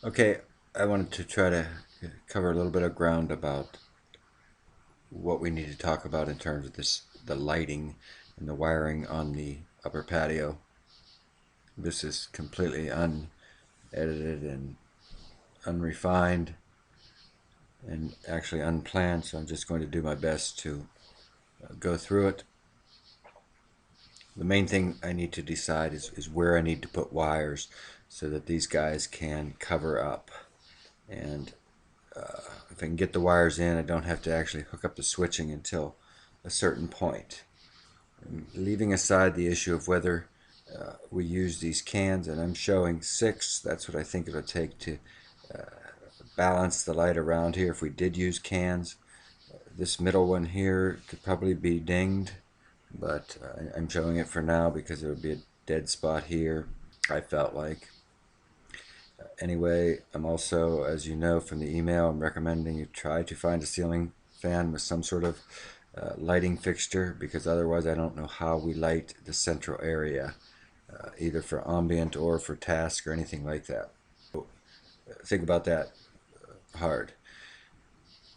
Okay, I wanted to try to cover a little bit of ground about what we need to talk about in terms of the lighting and the wiring on the upper patio. This is completely unedited and unrefined and actually unplanned, so I'm just going to do my best to go through it. The main thing I need to decide is where I need to put wires so that these guys can cover up. And if I can get the wires in, I don't have to actually hook up the switching until a certain point. And leaving aside the issue of whether we use these cans, and I'm showing 6, that's what I think it would take to balance the light around here if we did use cans. This middle one here could probably be dinged, but I'm showing it for now because there would be a dead spot here, I felt like. Anyway, I'm also, as you know from the email, I'm recommending you try to find a ceiling fan with some sort of lighting fixture, because otherwise I don't know how we light the central area, either for ambient or for task or anything like that. So, think about that hard.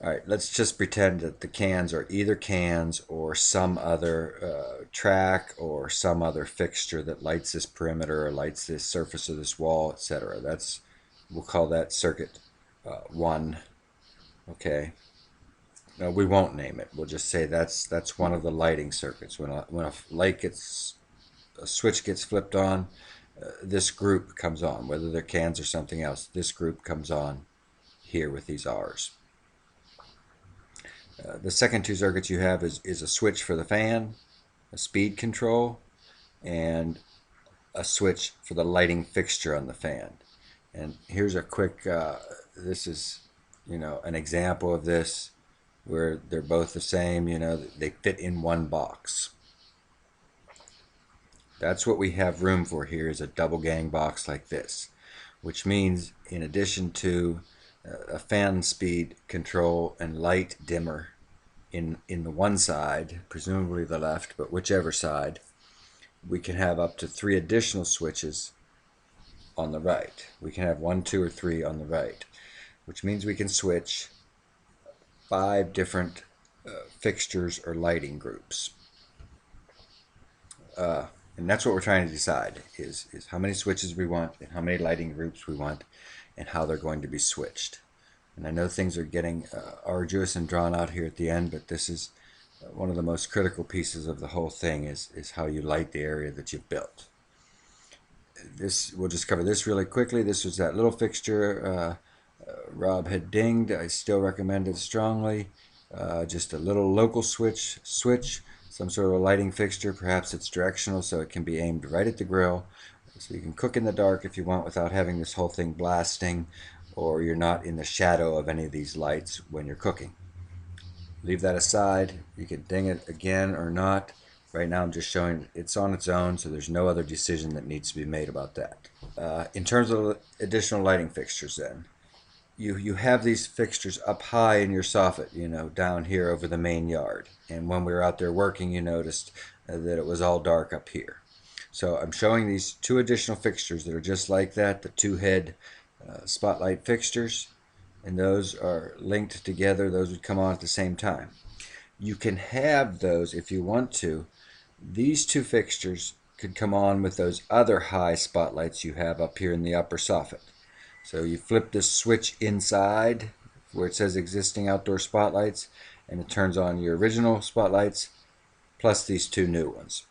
All right, let's just pretend that the cans are either cans or some other track or some other fixture that lights this perimeter or lights this surface of this wall, etc. We'll call that circuit 1. Okay. No, we won't name it. We'll just say that's one of the lighting circuits. When a light gets a switch gets flipped on, this group comes on. Whether they're cans or something else, this group comes on here with these R's. The second two circuits you have is a switch for the fan, a speed control, and a switch for the lighting fixture on the fan. And here's a quick, this is, an example of this where they're both the same, they fit in one box. That's what we have room for here, is a double gang box like this, which means in addition to a fan speed control and light dimmer in the one side, presumably the left, but whichever side, we can have up to 3 additional switches on the right. We can have 1, 2, or 3 on the right, which means we can switch 5 different fixtures or lighting groups. And that's what we're trying to decide is how many switches we want and how many lighting groups we want and how they're going to be switched. And I know things are getting arduous and drawn out here at the end, but this is one of the most critical pieces of the whole thing is how you light the area that you've built. We'll just cover this really quickly. This was that little fixture Rob had dinged. I still recommend it strongly. Just a little local switch, some sort of lighting fixture. Perhaps it's directional, so it can be aimed right at the grill. So you can cook in the dark if you want without having this whole thing blasting, or you're not in the shadow of any of these lights when you're cooking. Leave that aside. You can ding it again or not. Right now I'm just showing it's on its own, so there's no other decision that needs to be made about that. In terms of additional lighting fixtures then, you have these fixtures up high in your soffit, down here over the main yard. And when we were out there working, you noticed that it was all dark up here. So I'm showing these 2 additional fixtures that are just like that, the 2 head spotlight fixtures, and those are linked together. Those would come on at the same time. You can have those if you want to. These 2 fixtures could come on with those other high spotlights you have up here in the upper soffit. So you flip this switch inside where it says existing outdoor spotlights, and it turns on your original spotlights plus these 2 new ones.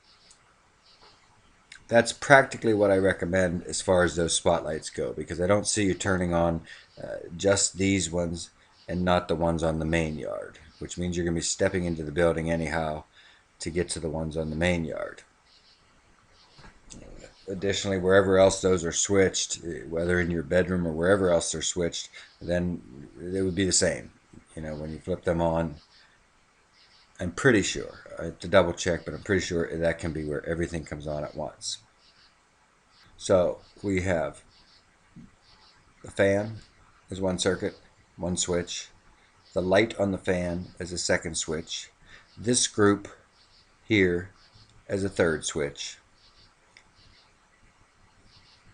That's practically what I recommend as far as those spotlights go, because I don't see you turning on just these ones and not the ones on the main yard, which means you're going to be stepping into the building anyhow to get to the ones on the main yard. Additionally, wherever else those are switched, whether in your bedroom or wherever else they're switched, then they would be the same. When you flip them on, I'm pretty sure, I have to double check, but I'm pretty sure that can be where everything comes on at once. So we have the fan as one circuit, one switch, the light on the fan as a second switch, this group here as a third switch,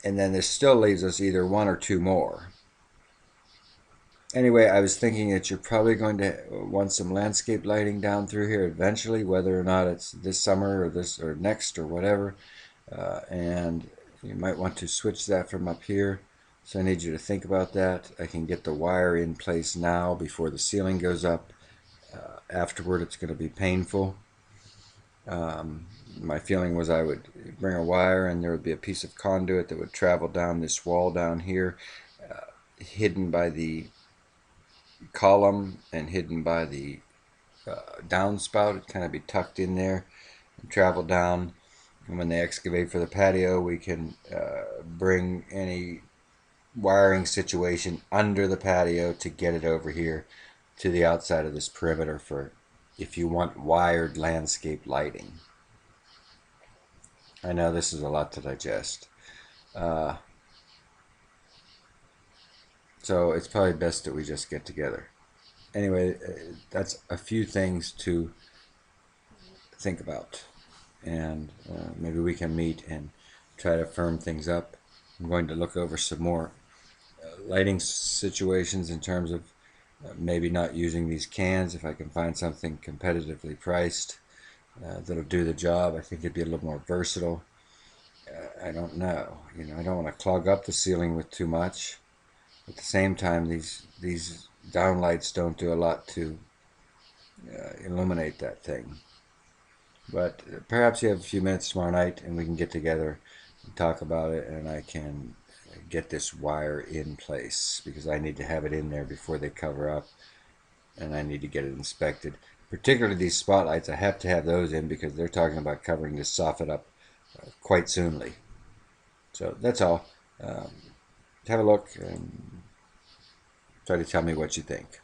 and then this still leaves us either 1 or 2 more. Anyway, I was thinking that you're probably going to want some landscape lighting down through here eventually, whether or not it's this summer or this or next or whatever. And you might want to switch that from up here. So I need you to think about that. I can get the wire in place now before the ceiling goes up. Afterward, it's going to be painful. My feeling was I would bring a wire and there would be a piece of conduit that would travel down this wall down here, hidden by the column and hidden by the downspout. It'd kind of be tucked in there and travel down. And when they excavate for the patio, we can bring any wiring situation under the patio to get it over here to the outside of this perimeter for if you want wired landscape lighting. I know this is a lot to digest. Uh, so it's probably best that we just get together. Anyway, that's a few things to think about. And maybe we can meet and try to firm things up. I'm going to look over some more lighting situations in terms of maybe not using these cans if I can find something competitively priced that'll do the job. I think it'd be a little more versatile. I don't know. I don't want to clog up the ceiling with too much. At the same time, these downlights don't do a lot to illuminate that thing. But perhaps you have a few minutes tomorrow night and we can get together and talk about it, and I can get this wire in place because I need to have it in there before they cover up, and I need to get it inspected. Particularly these spotlights, I have to have those in because they're talking about covering this soffit up quite soonly. So that's all. Um, have a look and try to tell me what you think.